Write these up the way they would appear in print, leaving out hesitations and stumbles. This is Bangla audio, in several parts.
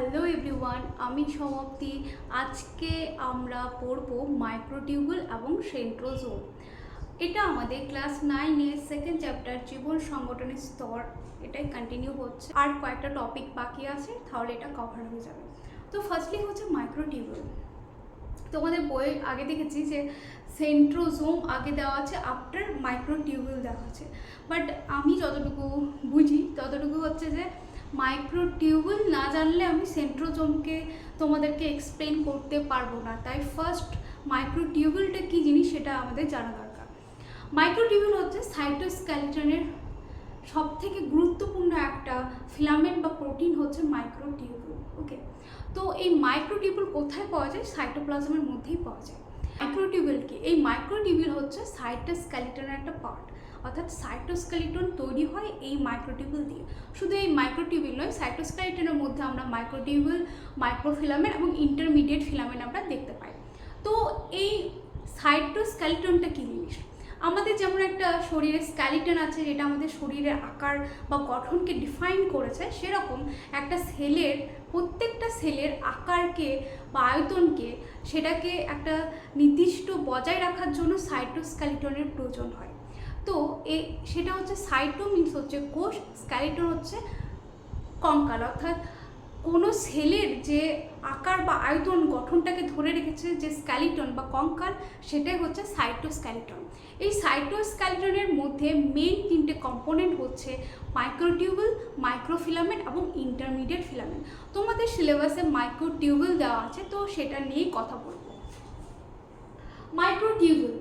হ্যালো এভরিওয়ান, আমি সমাপ্তি। আজকে আমরা পড়ব মাইক্রোটিউবুল এবং সেন্ট্রোজোম। এটা আমাদের ক্লাস 9-এর সেকেন্ড চ্যাপ্টার জীবন সংগঠনের স্তর, এটাই কন্টিনিউ হচ্ছে। আর কয়েকটা টপিক বাকি আছে, তাহলে এটা কভার হয়ে যাবে। তো ফার্স্টলি হচ্ছে মাইক্রোটিউবুল। তোমাদের বইয়ে আগে দেখেছি যে সেন্ট্রোজোম আগে দেওয়া আছে, আফটার মাইক্রোটিউবুল দেওয়া আছে। বাট আমি যতটুকু বুঝি ততটুকু হচ্ছে যে মাইক্রোটিউবুল না জানলে আমি সেন্ট্রোজোমকে তোমাদেরকে এক্সপ্লেন করতে পারবো না। তাই ফার্স্ট মাইক্রোটিউবুলটা কী জিনিস সেটা আমাদের জানা দরকার। মাইক্রোটিউবুল হচ্ছে সাইটোস্কেলিটনের সব থেকে গুরুত্বপূর্ণ একটা ফিলামেন্ট বা প্রোটিন হচ্ছে মাইক্রোটিউবুল। ওকে, তো এই মাইক্রোটিউবুল কোথায় পাওয়া যায়? সাইটোপ্লাজমের মধ্যেই পাওয়া যায়। মাইক্রোটিউবুল কি? এই মাইক্রোটিউবুল হচ্ছে সাইটোস্কেলিটনের একটা পার্ট, অর্থাৎ সাইটোস্কেলিটন তৈরি হয় এই মাইক্রোটিউবুল দিয়ে। শুধু এই মাইক্রোটিউবুল নয়, সাইটোস্কেলিটনের মধ্যে আমরা মাইক্রোটিউবুল, মাইক্রোফিলামেন্ট এবং ইন্টারমিডিয়েট ফিলামেন্ট আমরা দেখতে পাই। তো এই সাইটোস্কেলিটনটা কী জিনিস? আমাদের যেমন একটা শরীরের স্কেলিটন আছে, যেটা আমাদের শরীরের আকার বা গঠনকে ডিফাইন করেছে, সেরকম একটা সেলের, প্রত্যেকটা সেলের আকারকে বা আয়তনকে, সেটাকে একটা নির্দিষ্ট বজায় রাখার জন্য সাইটোস্কেলিটনের প্রয়োজন হয়। তো সেটা হচ্ছে সাইটো মিনস হচ্ছে কোষ, স্কেলিটন হচ্ছে কঙ্কাল, অর্থাৎ কোনো সেলের যে আকার বা আয়তন গঠনটাকে ধরে রেখেছে যে স্কেলিটন বা কঙ্কাল, সেটাই হচ্ছে সাইটোস্কেলিটন। এই সাইটোস্কেলিটনের মধ্যে মেইন তিনটে কম্পোনেন্ট হচ্ছে মাইক্রোটিউবুল, মাইক্রোফিলামেন্ট এবং ইন্টারমিডিয়েট ফিলামেন্ট। তোমাদের সিলেবাসে মাইক্রোটিউবুল দেওয়া আছে, তো সেটা নিয়েই কথা বলবো। মাইক্রোটিউবুল,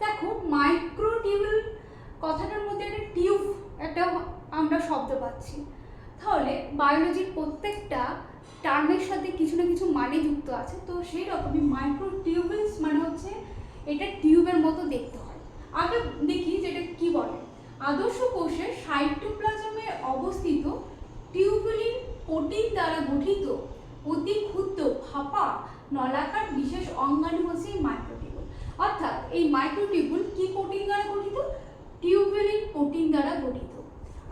দেখো মাইক্রোটিউবুল কথাটার মধ্যে একটা টিউব, একটা আমরা শব্দ পাচ্ছি। তাহলে বায়োলজির প্রত্যেকটা টার্মের সাথে কিছু না কিছু মানে যুক্ত আছে। তো সেই রকমই মাইক্রোটিউবুলস মানে হচ্ছে এটা টিউবের মতো দেখতে হয়। আগে দেখি যেটা কি বলে। আদর্শ কোষের সাইটোপ্লাজমে অবস্থিত টিউবুলিন প্রোটিন দ্বারা গঠিত অতি ক্ষুদ্র ফাঁপা নলাকার বিশেষ অঙ্গাণু হচ্ছে এই মাইক্রোটিউবুল। অর্থাৎ এই মাইক্রোটিউবুল কি প্রোটিন দ্বারা গঠিত? টিউবুলিন প্রোটিন দ্বারা গঠিত।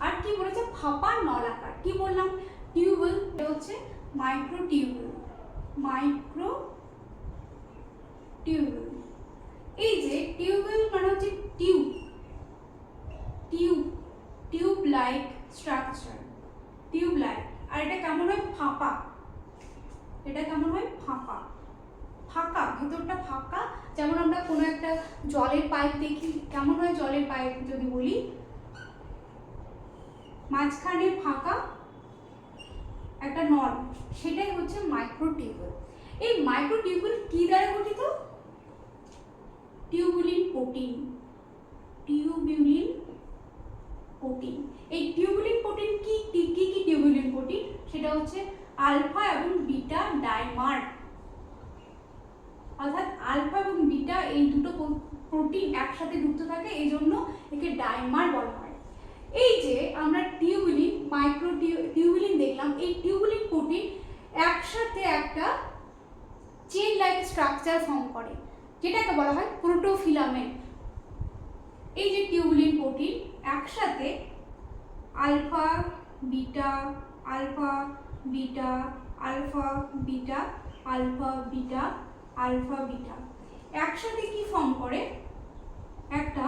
আর কি বলেছে? ফাঁপা নলাকার। কি বললাম? টিউবুল হচ্ছে মাইক্রোটিউবুল, মাইক্রোটিউবুল। এই যে টিউবুল মানে হচ্ছে tube, tube, tube like structure, tube like. আর এটা কেমন হয়? ফাঁপা। এটা কেমন হয়? ফাঁপা, ফাঁকা, ভেতরটা ফাঁকা। যেমন আমরা কোনো একটা জলের পাইপ দেখি, কেমন হয় জলের পাইপ যদি বলি? মাঝখানে ফাঁকা একটা নল, সেটাই হচ্ছে মাইক্রোটিউবুল। এই মাইক্রোটিউবুল কি দ্বারা গঠিত? Tubulin protein, tubulin protein. এই টিউবুলিন প্রোটিন কি কি টিউবুলিন প্রোটিন? সেটা হচ্ছে আলফা এবং বিটা ডাইমার, অর্থাৎ আলফা এবং বিটা এই দুটো প্রোটিন একসাথে যুক্ত থাকে, এই জন্য একে ডাইমার বলা হয়। এই যে আমরা টিউবুলিন, টিউবুলিন দেখলাম, এই টিউবুলিন প্রোটিন একসাথে একটা চেন লাইক স্ট্রাকচার ফর্ম করে, যেটাকে বলা হয় প্রোটোফিলামেন্ট। এই যে টিউবুলিন প্রোটিন একসাথে alpha beta, alpha beta, alpha beta, alpha beta, alpha beta একসাথে কি ফর্ম করে? একটা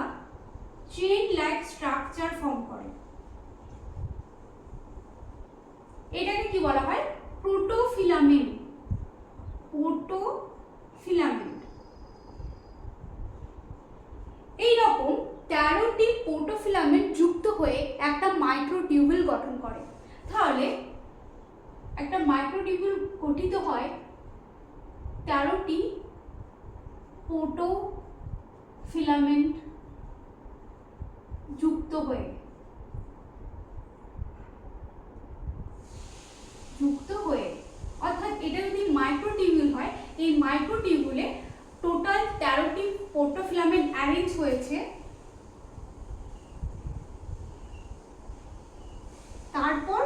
চেইন লাইক স্ট্রাকচার ফর্ম করে। এটাকে কি বলা হয়? প্রোটোফিলামেন্ট, প্রোটোফিলামেন্ট। এইরকম 13টি প্রোটোফিলামেন্ট যুক্ত হয়ে একটা মাইক্রোটিউবুল গঠন করে। তাহলে একটা মাইক্রোটিউবুল গঠিত হয় 13টি প্রোটোফিলামেন্ট যুক্ত হয়ে, অর্থাৎ এটা যদি মাইক্রোটিউবুল হয়, এই মাইক্রোটিউবুলে টোটাল 13টি প্রোটোফিলামেন্ট অ্যারেঞ্জ হয়েছে, তারপর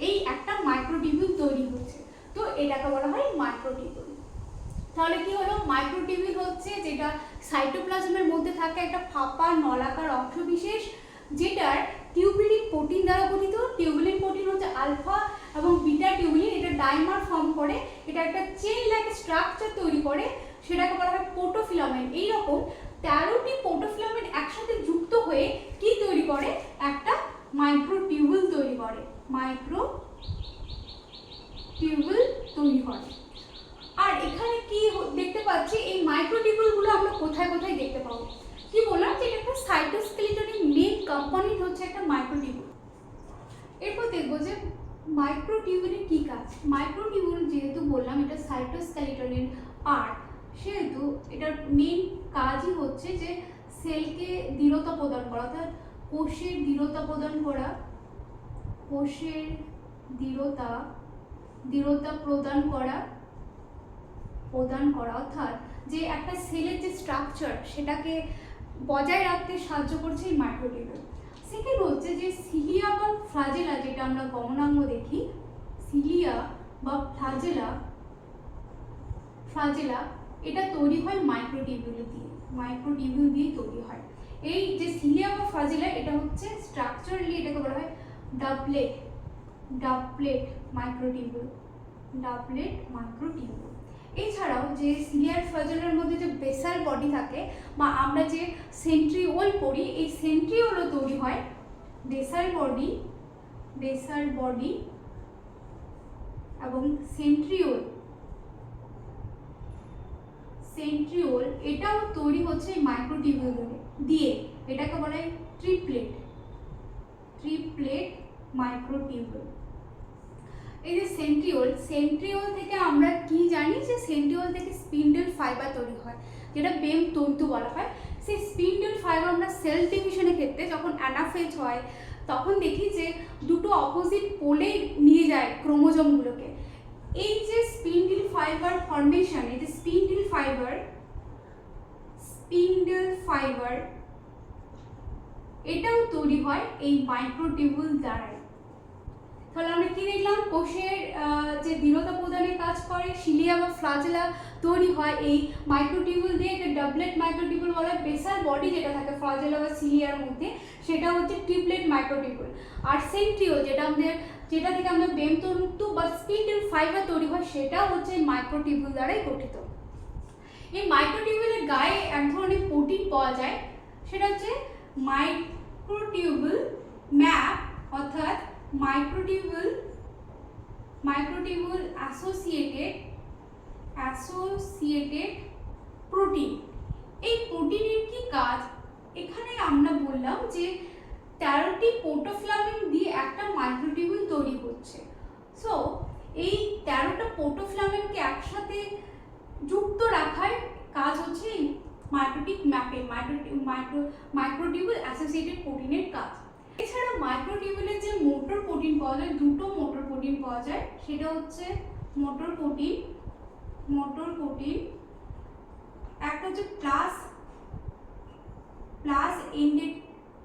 এই একটা মাইক্রোটিউবুল তৈরি হচ্ছে। তো এটাকে বলা হয় মাইক্রোটিউবুল। তাহলে কি হলো? মাইক্রোটিউবুল হচ্ছে যেটা সাইটোপ্লাজমের মধ্যে থাকে একটা ফাঁপা নলাকার অংশবিশেষ, যেটার টিউবুলিন প্রোটিন দ্বারা গঠিত। টিউবুলিন প্রোটিন হচ্ছে আলফা এবং বিটা টিউবুলিন, এটা ডাইমার ফর্ম করে, এটা একটা চেইন লাইক স্ট্রাকচার তৈরি করে, সেটাকে বলা হয় প্রোটোফিলামেন্ট। এইরকম 13টি প্রোটোফিলামেন্ট একসাথে যুক্ত হয়ে কি তৈরি করে, একটা মাইক্রোটিউবুল তৈরি করে, মাইক্রোটিউবুল তৈরি করে। আর এখানে কি দেখতে পাচ্ছি, এই মাইক্রোটিউবুলগুলো আমরা কোথায় কোথায় দেখতে পাবো, কি বললাম যে এটা একটা সাইটোস্কেলিটনের মেইন কম্পোনেন্ট হচ্ছে একটা মাইক্রোটিউবুল। এরপর দেখবো যে মাইক্রোটিউবুলের কি কাজ। মাইক্রোটিউবুল যেহেতু বললাম এটা সাইটোস্কেলিটনের পার্ট, সেহেতু এটার মেইন কাজই হচ্ছে যে সেলকে দৃঢ়তা প্রদান করা, অর্থাৎ কোষের দৃঢ়তা প্রদান করা, কোষের দৃঢ়তা প্রদান করা, অর্থাৎ যে একটা সেলের যে স্ট্রাকচার সেটাকে বজায় রাখতে সাহায্য করছে এই মাইক্রোটিউবুল। সেকেন্ড হচ্ছে যে সিলিয়া বা ফ্লাজেলা, যেটা আমরা গমনাঙ্গ দেখি, সিলিয়া বা ফ্লাজেলা এটা তৈরি হয় মাইক্রোটিউবুল দিয়ে তৈরি হয়। এই যে সিলিয়া বা ফ্লাজেলা এটা হচ্ছে স্ট্রাকচারালি এটাকে বলা হয় ডাবলেট মাইক্রোটিউবুল। এছাড়াও যে সিলিয়ার ফ্লাজেলার মধ্যে যে বেসাল বডি থাকে বা আমরা যে সেন্ট্রিওল পড়ি, এই সেন্ট্রিওলও তৈরি হয় বেসাল বডি এবং সেন্ট্রিওল এটাও তৈরি হচ্ছে এই মাইক্রোটিউবুল দিয়ে, এটাকে বলা হয় ট্রিপলেট মাইক্রোটিউবুল। এই যে সেন্ট্রিওল থেকে আমরা কি জানি, যে সেন্ট্রিওল থেকে স্পিন্ডল ফাইবার তৈরি হয়, যেটা বেম তন্তু বলা হয়। সেই স্পিন্ডল ফাইবার আমরা সেল ডিভিশনের ক্ষেত্রে যখন অ্যানাফেজ হয় তখন দেখি যে দুটো অপোজিট পোলে নিয়ে যায় ক্রোমোজোমগুলোকে। এই যে স্পিন্ডল ফাইবার ফর্মেশন, এই যে স্পিন্ডল ফাইবার এটাও তৈরি হয় এই মাইক্রোটিউবুল দ্বারাই। তাহলে আমরা কি দেখলাম, কোষের যে দৃঢ়তা প্রদানের কাজ করে সিলিয়া বা ফ্লাজেলা তৈরি হয় এই মাইক্রোটিউবুল দিয়ে, এটা ডাবলেট মাইক্রোটিউবুল বলা হয়। বেসাল বডি যেটা থাকে ফ্লাজেলা বা সিলিয়ার মধ্যে সেটা হচ্ছে ট্রিপলেট মাইক্রোটিউবুল। আর সেন্ট্রিওল যেটা থেকে আমরা বেম তন্তু বা স্পিন্ডল ফাইবার তৈরি হয়, সেটা হচ্ছে মাইক্রোটিউবুল দ্বারাই গঠিত। এই মাইক্রোটিউবুলের গায়ে এক ধরনের প্রোটিন পাওয়া যায়, সেটা হচ্ছে মাইক্রোটিউবুল ম্যাপ, অর্থাৎ মাইক্রোটিউবুল অ্যাসোসিয়েটেড প্রোটিন। এই প্রোটিনের কি কাজ, এখানে আমরা বললাম যে 13টি প্রোটোফিলামেন্ট দিয়ে একটা মাইক্রোটিউবুল তৈরি হচ্ছে। সো এই 13টা প্রোটোফিলামেন্টকে একসাথে যুক্ত রাখার কাজ হচ্ছে মাইক্রোটিক ম্যাপের মাইক্রোটিউবুল অ্যাসোসিয়েটেড প্রোটিনের কাজ। এছাড়া মাইক্রোটিউবুলের যে মোটর প্রোটিন পাওয়া যায়, দুটো মোটর প্রোটিন পাওয়া যায়, সেটা হচ্ছে মোটর প্রোটিন একটা হচ্ছে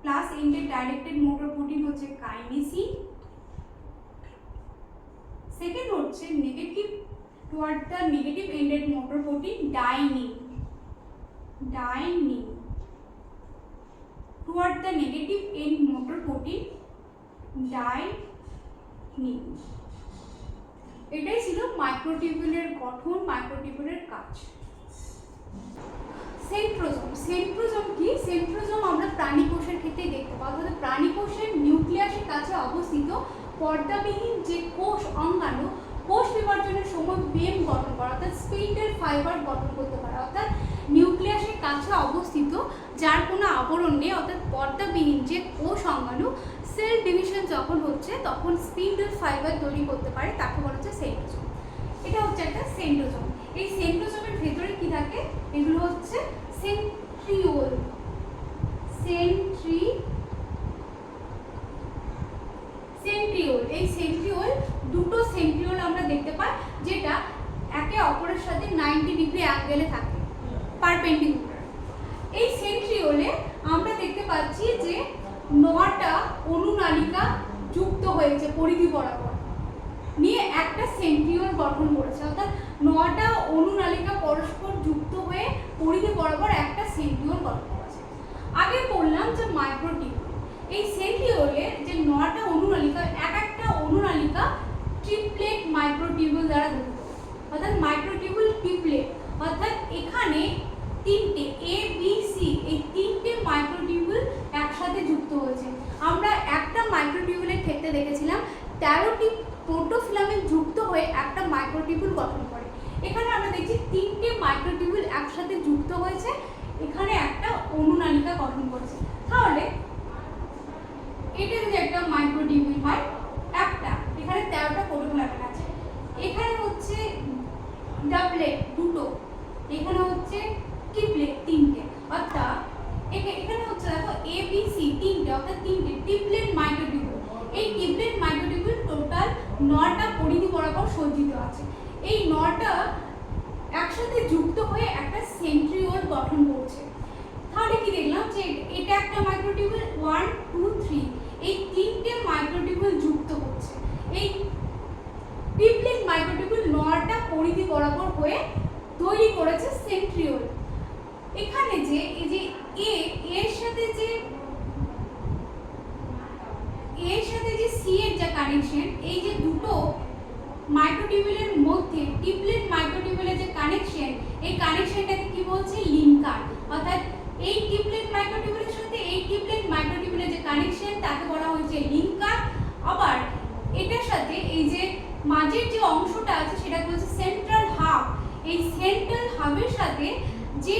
plus ended directed motor protein হচ্ছে কাইনেসিন। সেকেন্ড হচ্ছে negative ended motor protein dynein toward the negative end motor protein dynein। এটাই ছিল মাইক্রোটিউবুলের গঠন, মাইক্রোটিউবুলের কাজ। সেন্ট্রোজোম কি? সেন্ট্রোজোম আমরা প্রাণী কোষের ক্ষেত্রে দেখতে পাই, অর্থাৎ প্রাণী কোষের নিউক্লিয়াসের কাছে অবস্থিত পর্দাবিহীন যে কোষ অঙ্গাণু কোষ বিভাজনের সময় বেম গঠন করা, অর্থাৎ স্পিন্ডল ফাইবার গঠন করতে পারে, অর্থাৎ নিউক্লিয়াসের কাছে অবস্থিত যার কোনো আবরণ নেই, অর্থাৎ পর্দাবিহীন যে কোষ অঙ্গাণু সেল ডিভিশন যখন হচ্ছে তখন স্পিন্ডল ফাইবার তৈরি করতে পারে, তাকে বলা হচ্ছে সেন্ট্রোজোম। এটা হচ্ছে একটা সেন্ট্রোজোম। এই সেন্ট্রোজোমের ভেতরে কি থাকে, এগুলো হচ্ছে সেন্ট্রিওল। এই সেন্ট্রিওল, দুটো সেন্ট্রিওল আমরা দেখতে পাই যেটা একে অপরের সাথে 90 ডিগ্রি অ্যাঙ্গেলে থাকে, পারপেন্ডিকুলার। এই সেন্ট্রিওলে আমরা দেখতে পাচ্ছি যে 9টা অনুনালিকা যুক্ত হয়েছে পরিধি বরাবর, নিয়ে একটা সেন্ট্রিওল গঠন করেছে, অর্থাৎ 9টা অনুনালিকা পরস্পর যুক্ত হয়ে পরিধি বরাবর একটা সেন্ট্রিওল গঠন করেছে। আগে বললাম যে মাইক্রোটিউবুল, এই সেন্ট্রিওলের যে 9টা অনুনালিকা, এক একটা অনুনালিকা ট্রিপলেট মাইক্রোটিউবুল দ্বারা গঠিত, অর্থাৎ মাইক্রোটিউবুল ট্রিপলেট, অর্থাৎ এখানে তিনটে এ বি সি এই তিনটে মাইক্রোটিউবুল একসাথে যুক্ত হয়েছে। আমরা একটা মাইক্রোটিউবুলের ক্ষেত্রে দেখেছিলাম 13টি প্রোটোফিলামেন্ট যুক্ত হয়ে একটা মাইক্রোটিউবুল গঠন করে। এখানে আমরা দেখছি তিনটে মাইক্রোটিউবুল একসাথে যুক্ত হয়েছে, এখানে একটা অনুনালিকা গঠন করেছে। তাহলে এটা যদি একটা মাইক্রোটিউবুল হয় একটা, এখানে 13টা প্রোটোফিলামেন্ট আছে, এখানে হচ্ছে ডাবলেট দুটো, এখানে হচ্ছে ট্রিপলেট তিনটে, অর্থাৎ এখানে হচ্ছে দেখো এ বি সি তিনটে, অর্থাৎ তিনটে ট্রিপলেট মাইক্রোটিউবুল। এই ট্রিপলেট মাইক্রোটিউবুল টোটাল 9টা পরিধি বরাবর সজ্জিত আছে। এই 9টা একসাথে যুক্ত হয়ে একটা সেন্ট্রিওল গঠন করছে। তাহলে কি দেখলাম যে এটা একটা মাইক্রোটিউবুল 1 2 3 এই তিনটে মাইক্রোটিউবুল যুক্ত হচ্ছে। এই ট্রিপলেট মাইক্রোটিউবুল 9টা পরিধি বরাবর হয়ে তৈরি করেছে সেন্ট্রিওল। এখানে যে এই যে এর সাথে যে সি এর যে কানেকশন, এই যে দুটো মাইক্রোটিউবুলের মধ্যে ট্রিপলেট মাইক্রোটিউবুলের যে কানেকশন, এই কানেকশনটাকে কি বলছে লিঙ্কার, অর্থাৎ এই ট্রিপলেট মাইক্রোটিউবুলের সাথে এই ট্রিপলেট মাইক্রোটিউবুলের যে কানেকশন তাকে বলা হয়েছে লিঙ্কার। আবার এটার সাথে এই যে মাঝের যে অংশটা আছে সেটাকে বলছে সেন্ট্রাল হাব। এই সেন্ট্রাল হাবের সাথে যে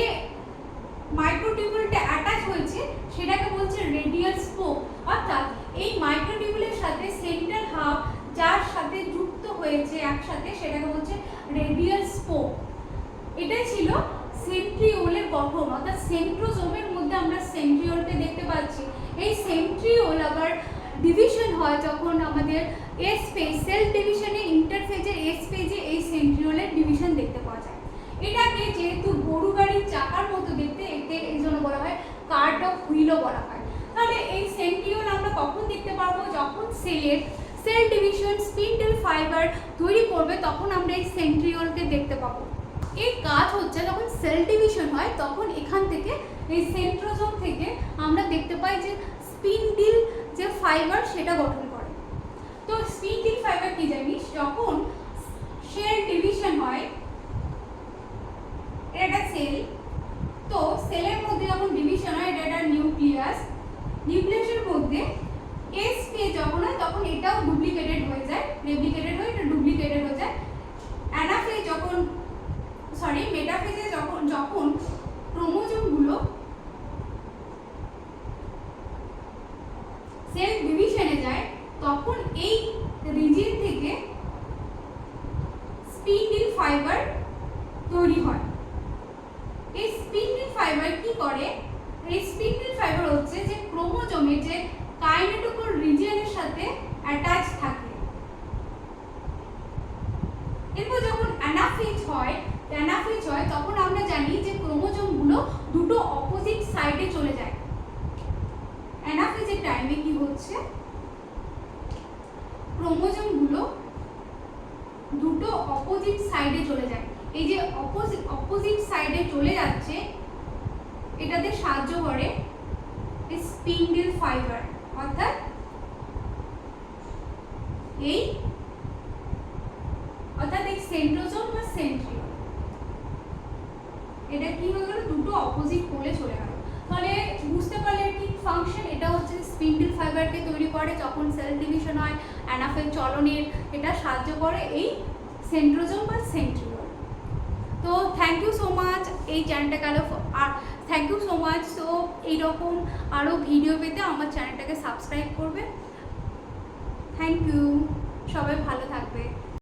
মাইক্রোটিউবুলটা অ্যাটাচ হয়েছে সেটাকে বলছে রেডিয়াল স্পোক, অর্থাৎ এই মাইক্রোটিউবুলের সাথে সেন্ট্রাল হাব যার সাথে যুক্ত হয়েছে একসাথে সেটাকে বলছে রেডিয়াল স্পোক। এটাই ছিল সেন্ট্রিওলের গঠন, অর্থাৎ সেন্ট্রোজোমের মধ্যে আমরা সেন্ট্রিওলকে দেখতে পাচ্ছি। এই সেন্ট্রিওল আবার ডিভিশন হয় যখন আমাদের এস ফেজ, সেল ডিভিশনে ইন্টারফেজের এস ফেজে এই সেন্ট্রিওলের ডিভিশন দেখতে পাওয়া যায়। এটাকে যেহেতু গরু গাড়ির চাকার মতো দেখতে, এতে এই জন্য বলা হয় কার্ট অফ হুইলও বলা হয়। তাহলে এই সেন্ট্রিওল আমরা কখন দেখতে পারবো? যখন সেল ডিভিশন স্পিন্ডল ফাইবার তৈরি করবে তখন আমরা এই সেন্ট্রিওলকে দেখতে পাবো। এর কাজ হচ্ছে যখন সেল ডিভিশন হয় তখন এখান থেকে এই সেন্ট্রোজোম থেকে আমরা দেখতে পাই যে স্পিন্ডল যে ফাইবার সেটা গঠন করে। তো স্পিন্ডল ফাইবার কি জানিস, যখন সেল ডিভিশন হয়, এটা সেল, তো সেলের মধ্যে যখন ডিভিশন হয় এটা নিউক্লিয়াসের মধ্যে এস ফেজ যখন হয় তখন এটাও ডুপ্লিকেটেড হয়ে যায়, রেপ্লিকেটেড হয়ে এটা ডুপ্লিকেটেড হয়ে যায়। অ্যানাফেজ যখন মেটাফেজে যখন ক্রোমোজোমগুলো সেল ডিভিশনে যায় তখন এই রিজিয়ন থেকে স্পিন্ডল ফাইবার তৈরি হয়। এই স্পিন্ডল ফাইবার কি করে? এই স্পিন্ডল ফাইবার হচ্ছে যে ক্রোমোজোমের যে কাইনেটোকোর রিজিয়নের সাথে অ্যাটাচ থাকে। এরপর যখন অ্যানাফেজ হয় তখন আমরা জানি যে ক্রোমোজোমগুলো দুটো অপোজিট সাইডে চলে যায়। অ্যানাফেজের টাইমে কি হচ্ছে, ক্রোমোজোমগুলো দুটো অপোজিট সাইডে চলে যায়। এই যে অপোজিট সাইডে চলে যাচ্ছে এটাতে সাহায্য করে স্পিন্ডল ফাইবার, অর্থাৎ এই সেন্ট্রোজোম বা সেন্ট্রিওল। এটা কি হয়ে গেল, দুটো অপোজিট পোলে চলে গেল। তাহলে বুঝতে পারলে কি ফাংশন, এটা হচ্ছে স্পিন্ডল ফাইবারকে তৈরি করে যখন সেল ডিভিশন হয়, অ্যানাফেজ চলনের এটা সাহায্য করে এই সেন্ট্রোজোম বা সেন্ট্রিওল। তো থ্যাংক ইউ সো মাচ এই চ্যানেলটাকে thank you so much. So এইরকম আরও ভিডিও পেতে আমার চ্যানেলটাকে সাবস্ক্রাইব করবে। থ্যাংক ইউ, সবাই ভালো থাকবে।